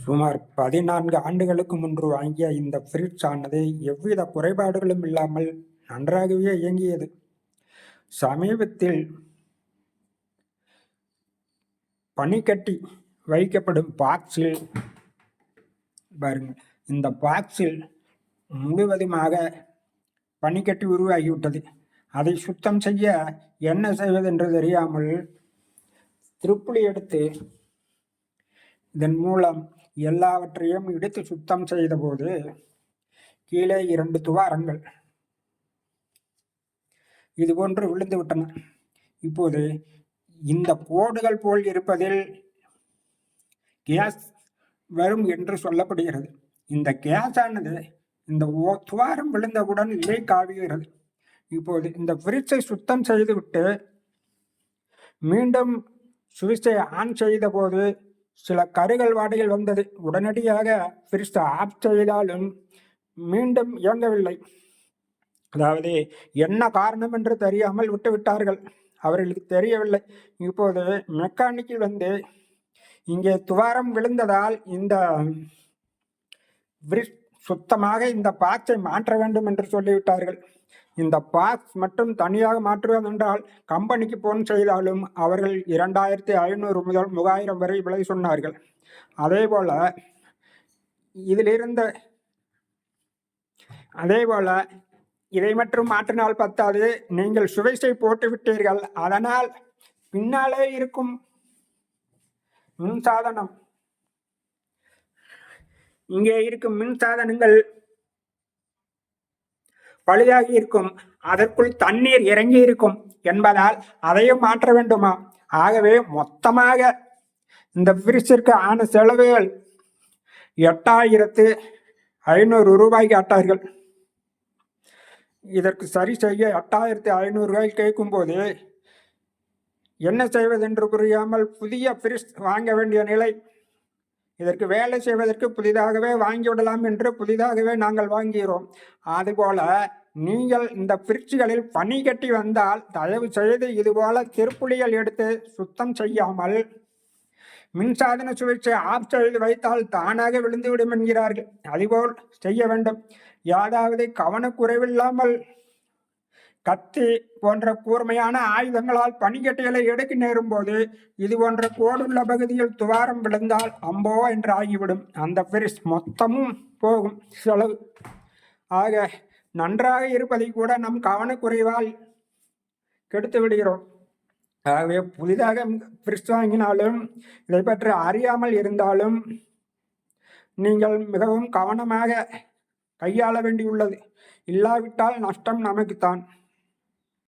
சுமார் 14 ஆண்டுகளுக்கு முன்பு வாங்கிய இந்த ஃப்ரிட்ஜ் ஆனது எவ்வித குறைபாடுகளும் இல்லாமல் நன்றாகவே இயங்கியது. சமீபத்தில் பனிக்கட்டி வைக்கப்படும் பாக்ஸில் பாருங்கள், இந்த பாக்ஸில் முழுவதுமாக பனிக்கட்டி உருவாகிவிட்டது. அதை சுத்தம் செய்ய என்ன செய்வது என்று தெரியாமல் திருப்புளி எடுத்து இதன் மூலம் எல்லாவற்றையும் எடுத்து சுத்தம் செய்தபோது கீழே 2 துவாரங்கள் இதுபோன்று விழுந்து விட்டன. இப்போது இந்த கோடுகள் போல் இருப்பதில் கேஸ் வரும் என்று சொல்லப்படுகிறது. இந்த கேஸ் ஆனது இந்த துவாரம் விழுந்தவுடன் லீக் ஆகுகிறது. இப்போது இந்த ஃப்ரிட்ஜை சுத்தம் செய்துவிட்டு மீண்டும் சுவிட்சை ஆன் செய்த போது சில கருகல் வாடைகள் வந்தது. உடனடியாக ஃப்ரிட்ஜை ஆஃப் செய்தாலும் மீண்டும் இயங்கவில்லை. அதாவது என்ன காரணம் என்று தெரியாமல் விட்டுவிட்டார்கள். அவர்களுக்கு தெரியவில்லை. இப்போது மெக்கானிக்கில் வந்து இங்கே துவாரம் விழுந்ததால் இந்த ஃப்ரிட்ஜ் சுத்தமாக இந்த பாக்ஸை மாற்ற வேண்டும் என்று சொல்லிவிட்டார்கள். இந்த பாக்ஸ் மட்டும் தனியாக மாற்றுவதென்றால் கம்பெனிக்கு போன் செய்தாலும் அவர்கள் 2500 முதல் 3000 வரை விலை சொன்னார்கள். அதேபோல் இதை மட்டும் மாற்றினால் பத்தாது, நீங்கள் சுவிட்சை போட்டு விட்டீர்கள். அதனால் பின்னாலே இருக்கும் மின்சாதனம், இங்கே இருக்கும் மின்சாதனங்கள் பழுதாகி இருக்கும், அதற்குள் தண்ணீர் இறங்கி இருக்கும் என்பதால் அதையும் மாற்ற வேண்டுமா? ஆகவே மொத்தமாக இந்த ஃப்ரிட்ஜிற்கு ஆன செலவுகள் 8500 ரூபாய் கேட்டார்கள். இதற்கு சரி செய்ய 8500 ரூபாய் கேட்கும்போது என்ன செய்வதென்று புரியாமல் புதிய ஃப்ரிட்ஜ் வாங்க வேண்டிய நிலை. இதற்கு வேலை செய்வதற்கு புதிதாகவே வாங்கிவிடலாம் என்று புதிதாகவே நாங்கள் வாங்குகிறோம். அதுபோல நீங்கள் இந்த ஃப்ரிட்ஜுகளில் பனி கட்டி வந்தால் தயவு செய்து இதுபோல திருப்புளிகள் எடுத்து சுத்தம் செய்யாமல் மின்சாதன சுவிட்சை ஆஃப் செய்து வைத்தால் தானாக விழுந்துவிடும் என்கிறார்கள். அதுபோல் செய்ய வேண்டும். ஏதாவது கவனக்குறைவில்லாமல் கத்தி போன்ற கூர்மையான ஆயுதங்களால் பனிக்கட்டிகளை எடுக்க நேரும் போது இது போன்ற கோடுள்ள பகுதியில் துவாரம் விழுந்தால் அம்போ என்று ஆகிவிடும். அந்த ஃப்ரிட்ஜ் மொத்தமும் போகும் செலவு. ஆக நன்றாக இருப்பதை கூட நம் கவனக்குறைவால் கெடுத்து விடுகிறோம். ஆகவே புதிதாக ஃப்ரிட்ஜ் வாங்கினாலும் இதை பற்றி அறியாமல் இருந்தாலும் நீங்கள் மிகவும் கவனமாக கையாள வேண்டியுள்ளது. இல்லாவிட்டால் நஷ்டம் நமக்குத்தான்.